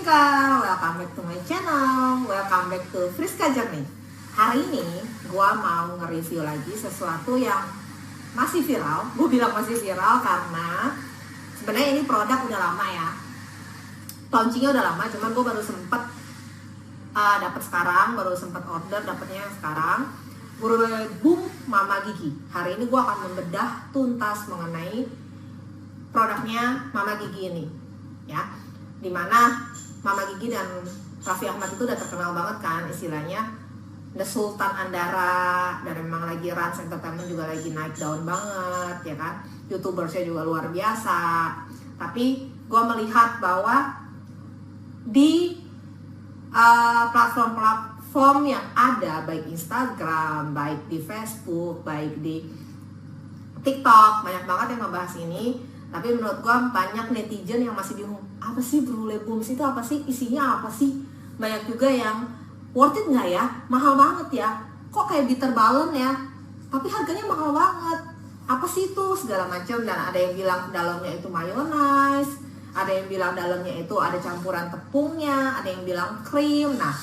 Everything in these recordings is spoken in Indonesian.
Friska, welcome back to my channel, welcome back to Friska Journey. Hari ini gue mau nge-review lagi sesuatu yang masih viral. Gue bilang masih viral karena sebenarnya ini produk udah lama ya. Launchingnya udah lama, cuman gue baru sempet dapat sekarang, baru sempet order dapetnya sekarang. Brule Boom Mama Gigi. Hari ini gue akan membedah tuntas mengenai produknya Mama Gigi ini, ya. Dimana Mama Gigi dan Raffi Ahmad itu udah terkenal banget kan, istilahnya The Sultan Andara, dan memang lagi Rans Entertainment juga lagi naik daun banget, ya kan. YouTubersnya juga luar biasa. Tapi gue melihat bahwa di platform-platform yang ada, baik Instagram, baik di Facebook, baik di TikTok, banyak banget yang ngebahas ini. Tapi menurut gue banyak netizen yang masih bingung, apa sih Brule Boom itu, apa sih isinya, apa sih. Banyak juga yang worth it nggak ya, mahal banget ya, kok kayak bitter balon ya, tapi harganya mahal banget, apa sih itu, segala macam. Dan ada yang bilang dalamnya itu mayonnaise, ada yang bilang dalamnya itu ada campuran tepungnya, ada yang bilang krim. Nah,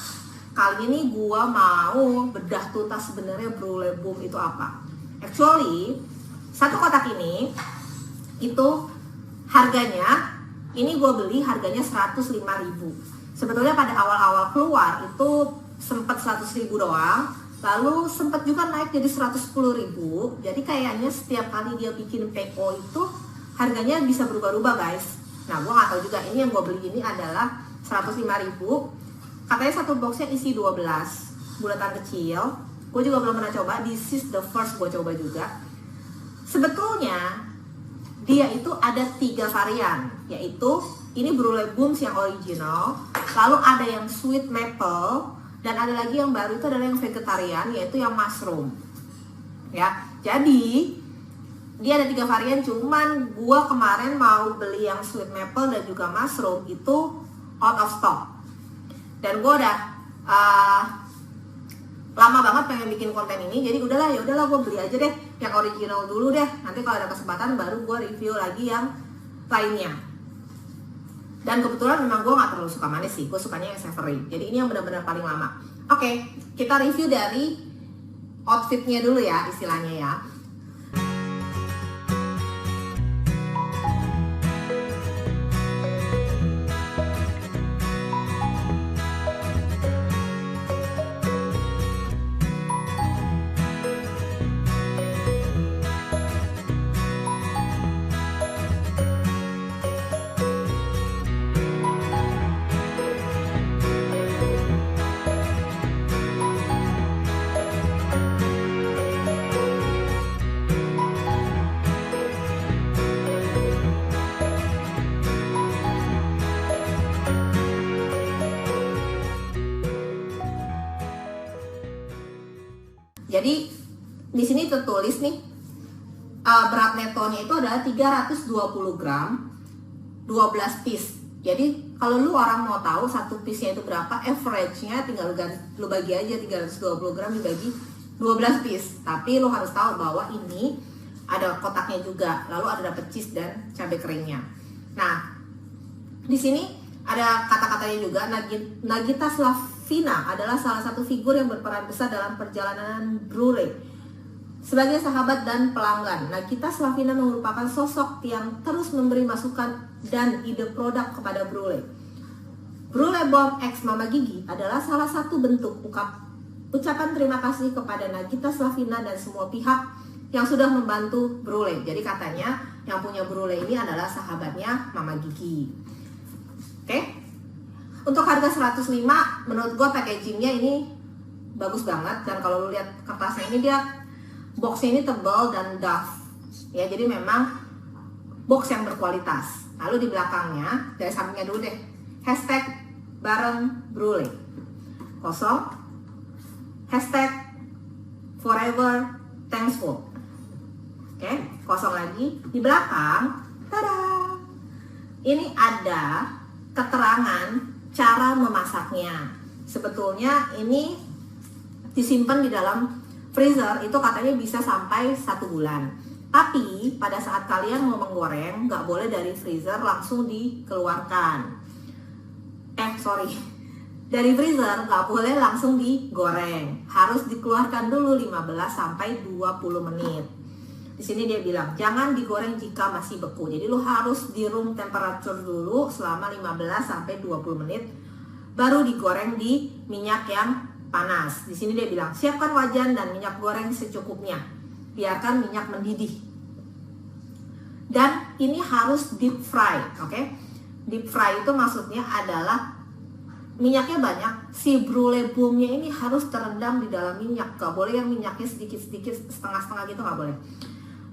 kali ini gue mau bedah tuntas sebenarnya Brule Boom itu apa. Actually, satu kotak ini itu harganya, ini gue beli harganya 105.000. Sebetulnya pada awal-awal keluar itu sempat 100.000 doang, lalu sempat juga naik jadi 110.000. Jadi kayaknya setiap kali dia bikin PO itu harganya bisa berubah-ubah guys. Nah, gue gak tahu juga, ini yang gue beli ini adalah 105.000. Katanya satu boxnya isi 12 bulatan kecil. Gue juga belum pernah coba, this is the first gue coba juga. Sebetulnya dia itu ada 3 varian, yaitu ini Brule Boom yang original, lalu ada yang sweet maple, dan ada lagi yang baru itu adalah yang vegetarian, yaitu yang mushroom. Ya, jadi dia ada 3 varian, cuman gua kemarin mau beli yang sweet maple dan juga mushroom itu out of stock. Dan gua udah lama banget pengen bikin konten ini, jadi udahlah gue beli aja deh yang original dulu deh, nanti kalau ada kesempatan baru gue review lagi yang lainnya. Dan kebetulan memang gue gak terlalu suka manis sih, gue sukanya yang savory, jadi ini yang benar-benar paling lama. Oke, kita review dari outfitnya dulu ya, istilahnya ya. Jadi di sini tertulis nih berat netonya itu adalah 320 gram, 12 piece. Jadi kalau lu orang mau tahu satu piece-nya itu berapa, average-nya tinggal lu bagi aja 320 gram dibagi 12 piece. Tapi lu harus tahu bahwa ini ada kotaknya juga, lalu ada dapet cheese dan cabai keringnya. Nah, di sini ada kata-katanya juga. Nagita Slavina adalah salah satu figur yang berperan besar dalam perjalanan Brule. Sebagai sahabat dan pelanggan, Nagita Slavina merupakan sosok yang terus memberi masukan dan ide produk kepada Brule. Brule Boom X Mama Gigi adalah salah satu bentuk ucapan terima kasih kepada Nagita Slavina dan semua pihak yang sudah membantu Brule. Jadi katanya yang punya Brule ini adalah sahabatnya Mama Gigi. Oke, untuk harga 105, menurut gue packagingnya ini bagus banget. Dan kalau lu lihat kertasnya ini, dia boxnya ini tebal dan doff ya, jadi memang box yang berkualitas. Lalu di belakangnya, dari sampingnya dulu deh, hashtag bareng Brule kosong, hashtag forever thankful. Oke, kosong lagi. Di belakang, tada, ini ada keterangan cara memasaknya. Sebetulnya ini disimpan di dalam freezer, itu katanya bisa sampai 1 bulan. Tapi pada saat kalian mau menggoreng, nggak boleh dari freezer langsung dikeluarkan. dari freezer nggak boleh langsung digoreng, harus dikeluarkan dulu 15-20 menit. Di sini dia bilang jangan digoreng jika masih beku, jadi lu harus di room temperature dulu selama 15-20 menit, baru digoreng di minyak yang panas. Di sini dia bilang siapkan wajan dan minyak goreng secukupnya, biarkan minyak mendidih. Dan ini harus deep fry, oke? Deep fry itu maksudnya adalah minyaknya banyak, si brulee boom-nya ini harus terendam di dalam minyak, gak boleh yang minyaknya sedikit-sedikit, setengah-setengah gitu, gak boleh.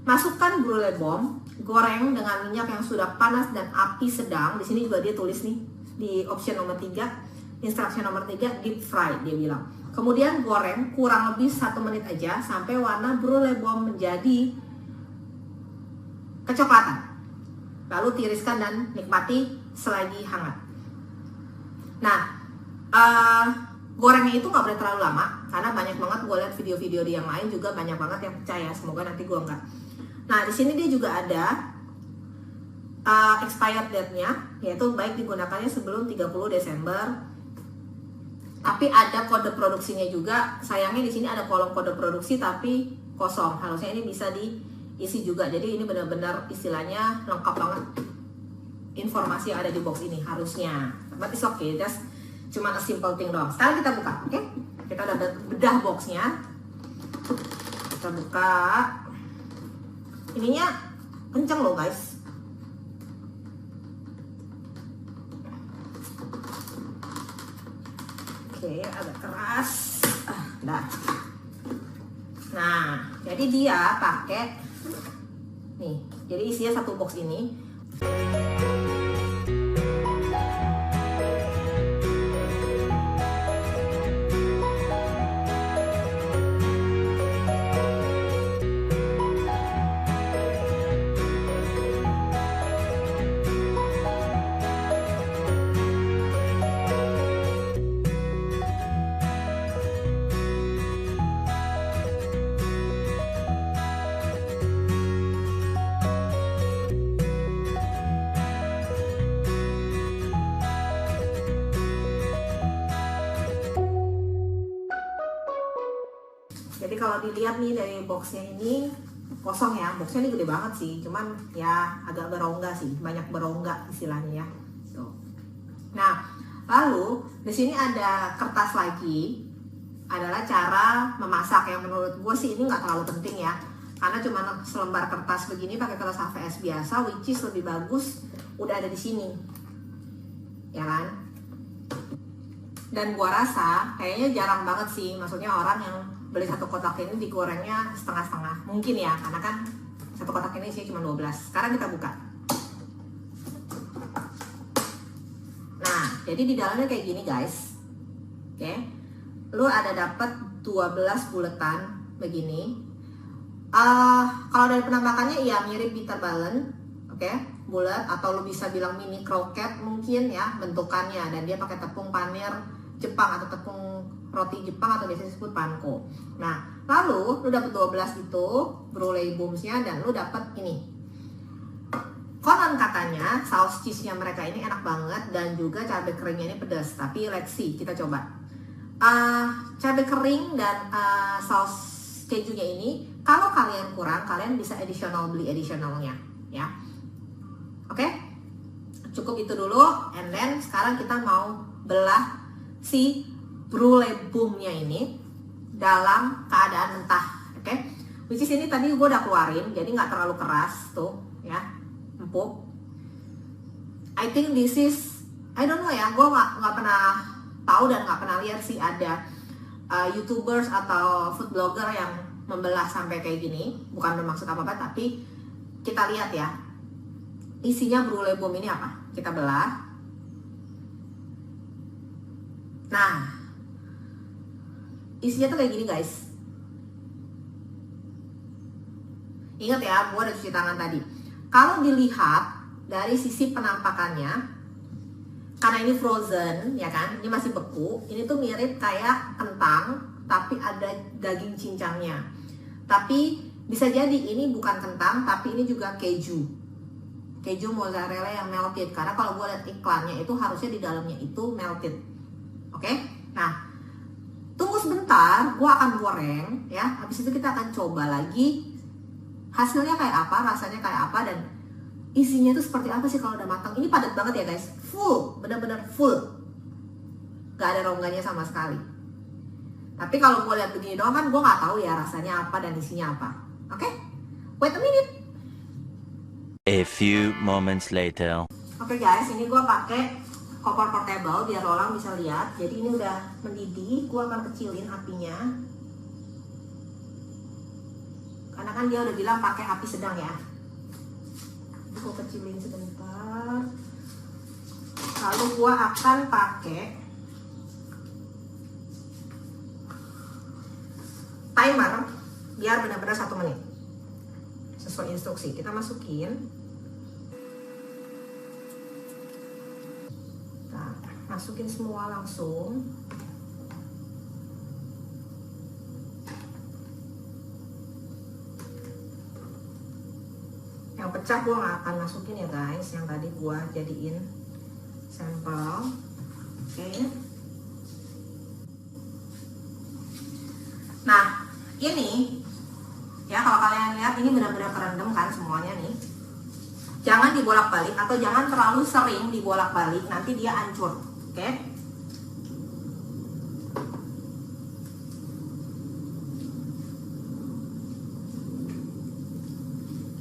Masukkan brulee boom, goreng dengan minyak yang sudah panas dan api sedang. Di sini juga dia tulis nih di option nomor 3. Instruksi nomor 3, deep fry dia bilang. Kemudian goreng kurang lebih 1 menit aja sampai warna brulee boom menjadi kecoklatan. Lalu tiriskan dan nikmati selagi hangat. Nah, gorengnya itu nggak boleh terlalu lama karena banyak banget gue lihat video-video di yang lain juga banyak banget yang percaya. Semoga nanti gue enggak. Nah, di sini dia juga ada expired date-nya, yaitu baik digunakannya sebelum 30 Desember. Tapi ada kode produksinya juga. Sayangnya di sini ada kolom kode produksi tapi kosong. Harusnya ini bisa diisi juga. Jadi ini benar-benar istilahnya lengkap banget informasi yang ada di box ini harusnya. But it's okay, that's cuma a simple thing doang. Sekarang kita buka, oke? Kita udah bedah boxnya. Kita buka. Ininya kenceng loh guys. Oke, agak keras. Dah. Nah, jadi dia pakai nih. Jadi isinya satu box ini. Jadi kalau dilihat nih dari boxnya ini kosong ya, boxnya ini gede banget sih, cuman ya agak berongga sih, banyak berongga istilahnya ya. Tuh. Nah, lalu di sini ada kertas lagi, adalah cara memasak yang menurut gue sih ini nggak terlalu penting ya, karena cuma selembar kertas begini pakai kertas HVS biasa, which is lebih bagus udah ada di sini, ya kan? Dan gua rasa kayaknya jarang banget sih, maksudnya orang yang beli satu kotak ini digorengnya setengah-setengah. Mungkin ya, karena kan satu kotak ini sih cuma 12. Sekarang kita buka. Nah, jadi di dalamnya kayak gini guys. Oke. Lu ada dapat 12 buletan begini. Kalau dari penampakannya ya mirip bitter balloon. Oke, bulat, atau lu bisa bilang mini croquette mungkin ya bentukannya, dan dia pakai tepung panir Jepang atau tepung roti Jepang atau biasanya disebut panko. Nah, lalu lu dapat 12 itu brulee boomsnya, dan lu dapat ini. Konon katanya saus cheese-nya mereka ini enak banget, dan juga cabai keringnya ini pedas. Tapi let's see, kita coba. Cabai kering dan saus kejunya ini, kalau kalian kurang, kalian bisa beli additionalnya, ya. Oke, cukup itu dulu. And then sekarang kita mau belah si brulee boomnya ini dalam keadaan mentah, oke? Which is ini tadi gue udah keluarin, jadi nggak terlalu keras tuh, ya, empuk. I think this is, I don't know ya, gue nggak pernah tahu dan nggak pernah lihat sih ada YouTubers atau food blogger yang membelah sampai kayak gini. Bukan bermaksud apa-apa, tapi kita lihat ya, isinya brulee boom ini apa? Kita belah. Nah, isinya tuh kayak gini guys. Ingat ya, gue udah cuci tangan tadi. Kalau dilihat dari sisi penampakannya, karena ini frozen ya kan, ini masih beku, ini tuh mirip kayak kentang tapi ada daging cincangnya. Tapi bisa jadi ini bukan kentang, tapi ini juga keju. keju mozzarella yang melted, karena kalau gue lihat iklannya itu harusnya di dalamnya itu melted. Oke, nah tunggu sebentar, gue akan goreng ya. Habis itu kita akan coba lagi hasilnya kayak apa, rasanya kayak apa, dan isinya itu seperti apa sih kalau udah matang. Ini padat banget ya guys, full, bener-bener full, gak ada rongganya sama sekali. Tapi kalau gue lihat begini doang kan gue nggak tahu ya rasanya apa dan isinya apa. Oke, wait a minute. A few moments later. Oke guys, ini gue pakai kompor portable biar orang bisa lihat. Jadi ini udah mendidih, gue akan kecilin apinya. Karena kan dia udah bilang pakai api sedang ya. Gue kecilin sebentar. Lalu gue akan pakai timer biar benar-benar 1 menit. Sesuai instruksi, kita masukin. Masukin semua langsung. Yang pecah gue nggak akan masukin ya guys, yang tadi gue jadiin sampel. Oke. Nah ini ya, kalau kalian lihat ini benar-benar kerendam kan semuanya nih. Jangan dibolak-balik atau jangan terlalu sering dibolak-balik, nanti dia hancur. Oke.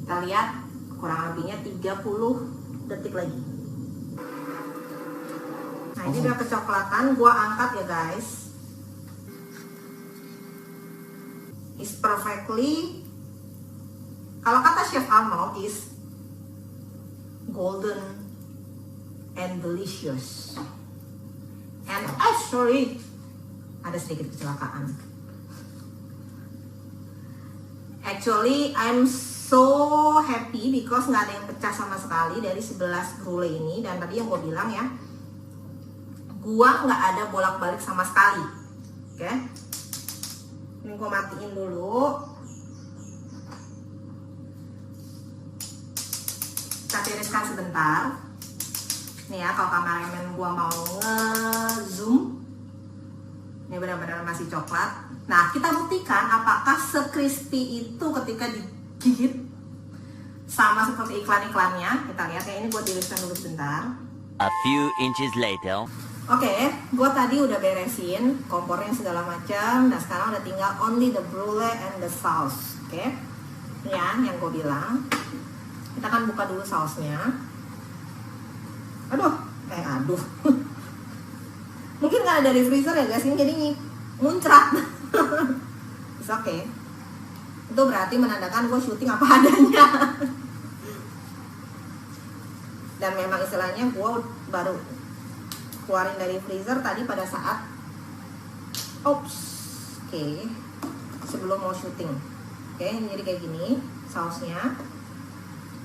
Kita lihat kurang lebihnya 30 detik lagi. Nah, ini udah kecoklatan, gua angkat ya guys. Is perfectly, kalau kata Chef Arnold, is golden and delicious. And sorry, ada sedikit kecelakaan. Actually, I'm so happy because nggak ada yang pecah sama sekali dari 11 brulee ini. Dan tadi yang gue bilang ya, gua nggak ada bolak-balik sama sekali. Oke, ini gue matiin dulu. Kita tiriskan sebentar. Nih ya, kalau kameramen gua mau nge-zoom, ini benar-benar masih coklat. Nah, kita buktikan apakah se-crispy itu ketika digigit sama seperti iklan-iklannya. Kita lihat ya, ini gua tiriskan dulu sebentar. A few inches later. Oke, gua tadi udah beresin kompornya segala macam. Nah, sekarang udah tinggal only the brulee and the sauce. Oke, ini ya yang gua bilang. Kita akan buka dulu sausnya. Aduh. Mungkin nggak ada dari freezer ya guys, ini jadi muncrat. It's okay. Itu berarti menandakan gue syuting apa adanya. Dan memang istilahnya gue baru keluarin dari freezer tadi pada saat sebelum mau syuting. Oke, ini jadi kayak gini sausnya.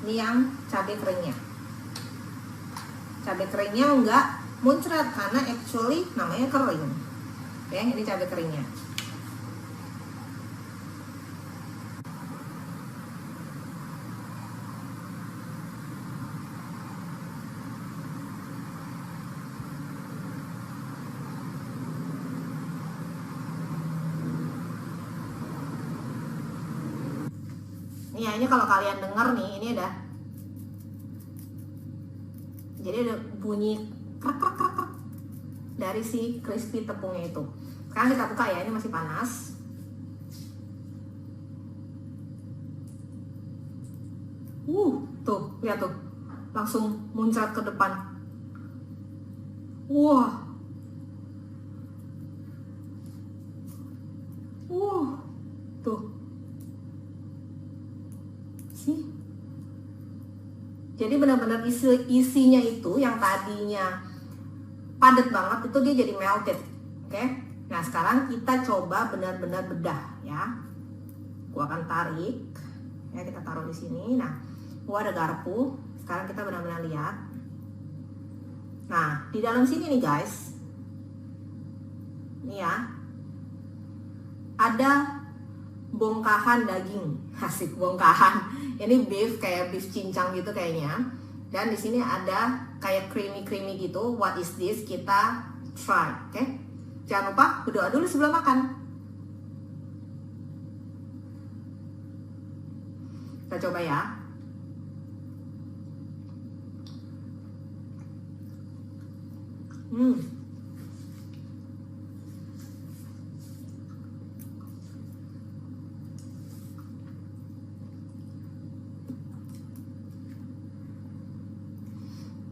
Ini yang cabai keringnya. Cabai keringnya enggak muncrat karena actually namanya kering. Oke, ini cabai keringnya. Ya, ini kalau kalian dengar nih, ini ada, jadi ada bunyi krak krak krak krak dari si crispy tepungnya itu. Sekarang kita buka ya, ini masih panas. Tuh, lihat tuh, langsung muncrat ke depan. Wah, tuh. Jadi benar-benar isinya itu yang tadinya padat banget itu dia jadi melted. Oke. Nah, sekarang kita coba benar-benar bedah ya. Gua akan tarik. Ya, kita taruh di sini. Nah, gua ada garpu. Sekarang kita benar-benar lihat. Nah, di dalam sini nih guys. Nih ya. Ada bongkahan daging. Asik, bongkahan. Ini beef, kayak beef cincang gitu kayaknya. Dan di sini ada kayak creamy gitu. What is this? Kita try, oke? Jangan lupa berdoa dulu sebelum makan. Kita coba ya.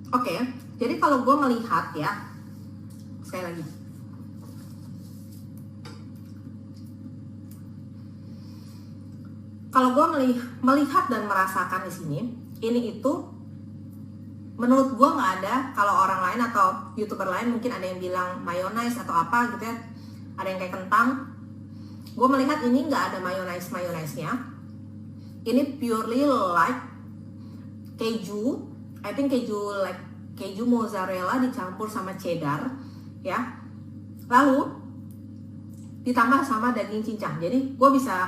Oke, jadi kalau gue melihat ya, sekali lagi. Kalau gue melihat dan merasakan di sini, ini itu menurut gue nggak ada. Kalau orang lain atau YouTuber lain mungkin ada yang bilang mayonnaise atau apa gitu ya, ada yang kayak kentang. Gue melihat ini nggak ada mayonnaise-nya. Ini purely like keju. I think keju mozzarella dicampur sama cheddar ya. Lalu ditambah sama daging cincang. Jadi gue bisa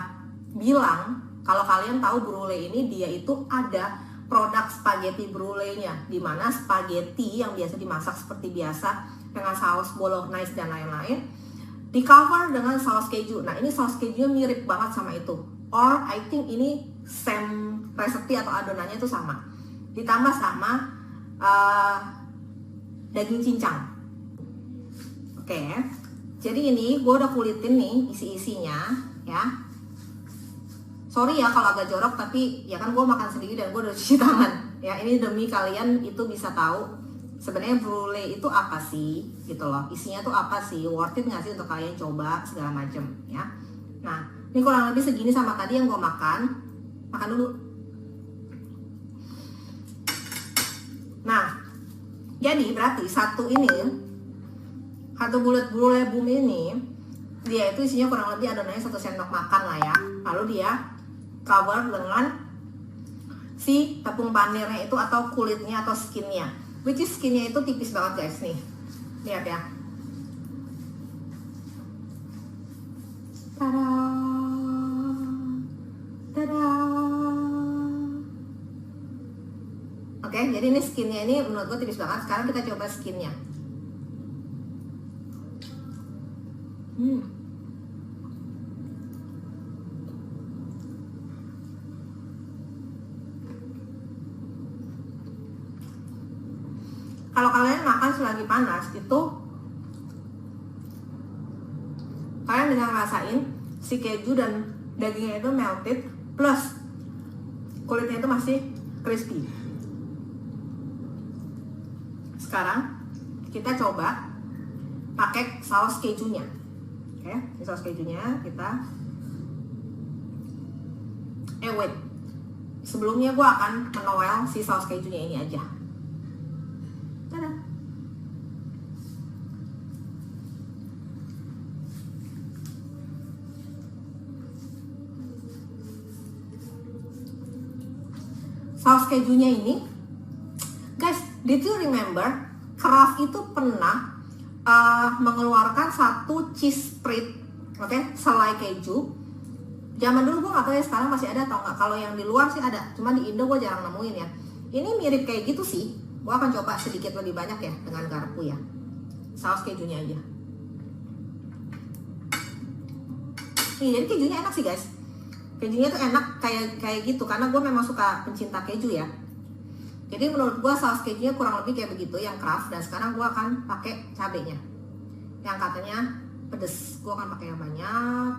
bilang kalau kalian tahu brulee ini, dia itu ada produk spaghetti brulee-nya, dimana spaghetti yang biasa dimasak seperti biasa dengan saus bolognese dan lain-lain di cover dengan saus keju. Nah, ini saus kejunya mirip banget sama itu, or I think ini same recipe atau adonannya itu sama, ditambah sama daging cincang. Oke, jadi ini gue udah kulitin nih isi-isinya ya. Sorry ya kalau agak jorok, tapi ya kan gue makan sendiri dan gue udah cuci tangan ya. Ini demi kalian itu bisa tahu sebenarnya brulee itu apa sih gitu loh, isinya tuh apa sih, worth it nggak sih untuk kalian coba segala macem ya. Nah, ini kurang lebih segini sama tadi yang gue makan dulu. Nah, jadi berarti satu bulat brulee boom ini, dia itu isinya kurang lebih adonannya 1 sendok makan lah ya. Lalu dia cover dengan si tepung panirnya itu atau kulitnya atau skinnya, which is skinnya itu tipis banget guys nih, lihat ya. Tada, tada. Oke, jadi ini skinnya ini menurut gue tipis banget. Sekarang kita coba skinnya. Kalau kalian makan selagi panas itu, kalian bisa ngerasain si keju dan dagingnya itu melted, plus kulitnya itu masih crispy. Sekarang kita coba pakai saus kejunya. Oke, ini saus kejunya kita. Wait, sebelumnya gue akan menoel si saus kejunya ini aja. Tada. Saus kejunya ini, guys, did you remember Kraft itu pernah mengeluarkan satu cheese spread, oke, selai keju. Zaman dulu gue nggak tahu ya sekarang masih ada atau nggak. Kalau yang di luar sih ada, cuma di Indo gue jarang nemuin ya. Ini mirip kayak gitu sih. Gue akan coba sedikit lebih banyak ya dengan garpu ya. Saus kejunya aja. Nih, jadi kejunya enak sih guys. Kejunya tuh enak kayak gitu karena gue memang suka pencinta keju ya. Jadi menurut gue saus kejunya kurang lebih kayak begitu yang Kraft. Dan sekarang gue akan pakai cabenya yang katanya pedes. Gue akan pakai yang banyak.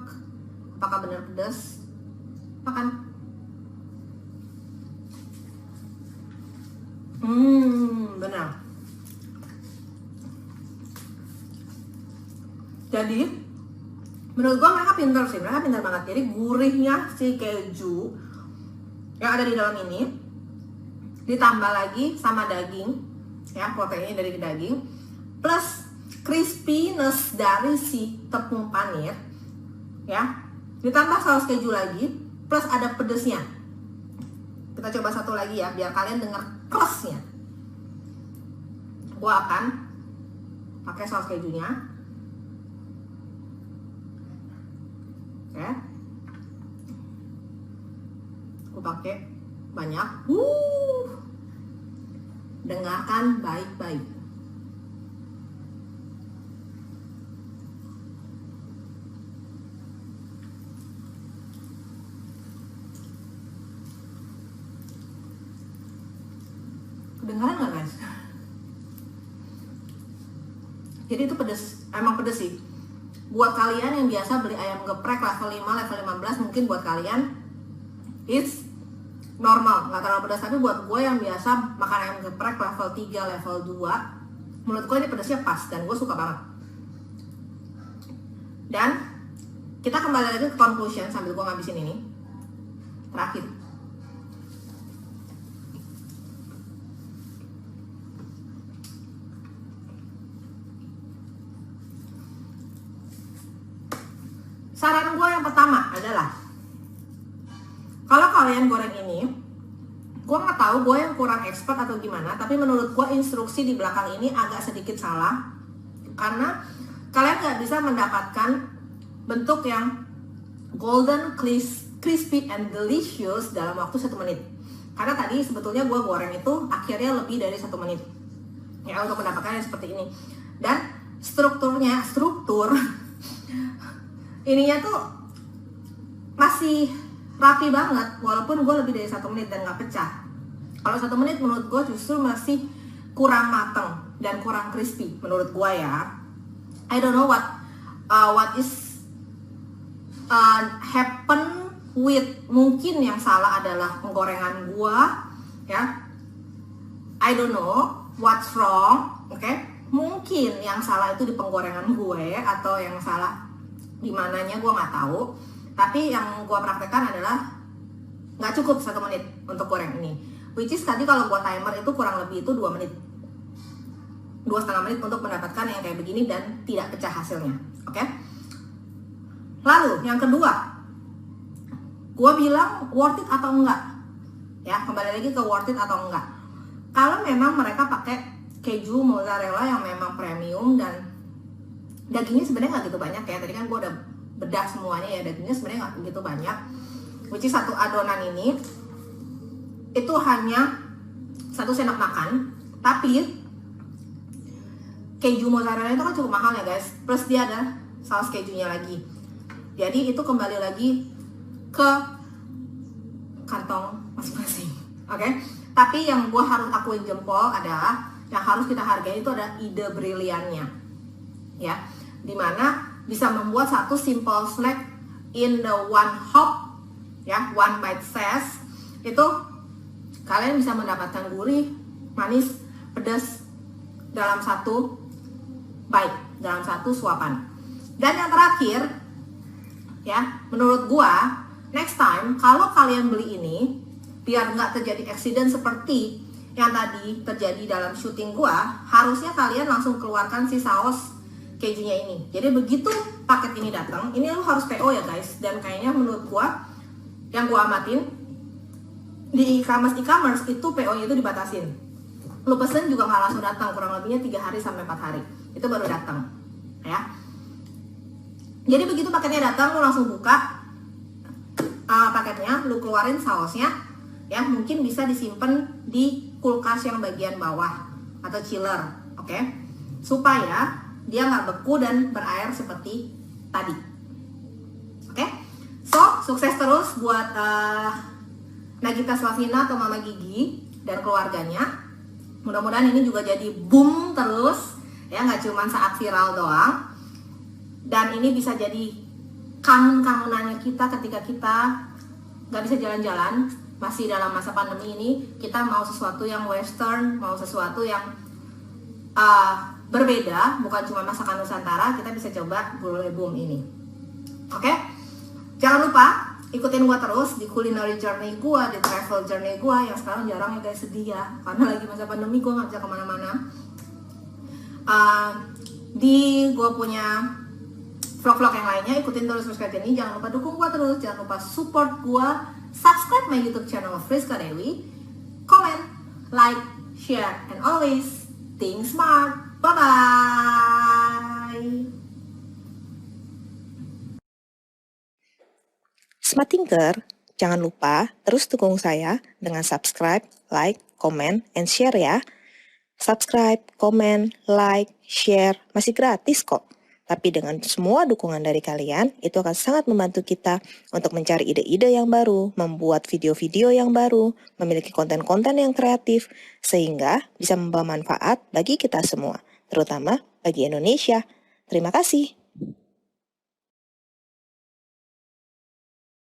Apakah benar pedes? Makan. Benar. Jadi menurut gue mereka pintar sih, mereka pintar banget. Jadi gurihnya si keju yang ada di dalam ini ditambah lagi sama daging ya, proteinnya dari daging, plus crispiness dari si tepung panir ya, ditambah saus keju lagi, plus ada pedesnya. Kita coba satu lagi ya biar kalian dengar kerasnya. Gua akan pakai saus kejunya. Oke. Gua pakai banyak. Dengarkan baik-baik. Kedengaran nggak guys? Jadi itu pedes, emang pedes sih. Buat kalian yang biasa beli ayam geprek level 5, level 15, mungkin buat kalian it's normal, nggak terlalu pedas. Tapi buat gue yang biasa makan ayam geprek level 3, level 2, menurut gue ini pedasnya pas dan gue suka banget. Dan kita kembali lagi ke conclusion sambil gue ngabisin ini. Terakhir, saran gue yang pertama adalah kalau kalian goreng ini, gue nggak tahu gue yang kurang expert atau gimana, tapi menurut gue instruksi di belakang ini agak sedikit salah karena kalian nggak bisa mendapatkan bentuk yang golden, crispy, and delicious dalam waktu 1 menit. Karena tadi sebetulnya gue goreng itu akhirnya lebih dari 1 menit ya untuk mendapatkannya seperti ini. Dan struktur ininya tuh masih rapi banget walaupun gue lebih dari 1 menit dan nggak pecah. Kalau 1 menit menurut gue justru masih kurang mateng dan kurang crispy menurut gue ya. I don't know what is happen with, mungkin yang salah adalah penggorengan gue ya. I don't know what's wrong, okay? Mungkin yang salah itu di penggorengan gue atau yang salah di mananya gue nggak tahu, tapi yang gue praktekkan adalah nggak cukup 1 menit untuk goreng ini, which is tadi kalau gue timer itu kurang lebih itu 2 menit, 2,5 menit untuk mendapatkan yang kayak begini dan tidak pecah hasilnya. Oke? Lalu yang kedua, gue bilang worth it atau enggak ya, kembali lagi ke worth it atau enggak. Kalau memang mereka pakai keju mozzarella yang memang premium dan dagingnya sebenarnya nggak gitu banyak ya, tadi kan gue udah bedah semuanya ya, dagingnya sebenarnya nggak begitu banyak, which is satu adonan ini itu hanya 1 sendok makan, tapi keju mozzarella itu kan cukup mahal ya guys, plus dia ada saus kejunya lagi, jadi itu kembali lagi ke kantong masing-masing. Oke? Tapi yang gue harus akuin jempol adalah yang harus kita hargai itu ada ide briliannya ya, dimana bisa membuat satu simple snack in the one hop ya, one bite size, itu kalian bisa mendapatkan gurih, manis, pedas dalam 1 bite, dalam 1 suapan. Dan yang terakhir ya, menurut gua next time kalau kalian beli ini, biar nggak terjadi accident seperti yang tadi terjadi dalam syuting gua, harusnya kalian langsung keluarkan si saus kejunya ini. Jadi begitu paket ini datang, ini lu harus PO ya guys. Dan kayaknya menurut gua, yang gua amatin di e-commerce itu PO-nya itu dibatasin. Lu pesen juga nggak langsung datang, kurang lebihnya 3 hari sampai 4 hari itu baru datang ya. Jadi begitu paketnya datang, lu langsung buka paketnya, lu keluarin sausnya ya, mungkin bisa disimpan di kulkas yang bagian bawah atau chiller, oke? Supaya dia nggak beku dan berair seperti tadi. Oke? So, sukses terus buat Nagita Slavina atau Mama Gigi dan keluarganya. Mudah-mudahan ini juga jadi boom terus ya, nggak cuma saat viral doang. Dan ini bisa jadi kangen-kangenannya kita ketika kita nggak bisa jalan-jalan, masih dalam masa pandemi ini, kita mau sesuatu yang western, mau sesuatu yang berbeda, bukan cuma masakan Nusantara, kita bisa coba Gulai Boom ini. Oke? Jangan lupa ikutin gua terus di culinary journey gua, di travel journey gua yang sekarang jarang ya guys, sedih ya, karena lagi masa pandemi gua nggak bisa kemana-mana. Di gua punya vlog-vlog yang lainnya, ikutin terus ini. Jangan lupa dukung gua terus, jangan lupa support gua, subscribe my YouTube channel Friska Dewi, comment, like, share, and always think smart. Bye-bye. Smart Thinker, jangan lupa terus dukung saya dengan subscribe, like, comment, and share ya. Subscribe, komen, like, share, masih gratis kok. Tapi dengan semua dukungan dari kalian, itu akan sangat membantu kita untuk mencari ide-ide yang baru, membuat video-video yang baru, memiliki konten-konten yang kreatif, sehingga bisa membawa manfaat bagi kita semua, terutama bagi Indonesia. Terima kasih.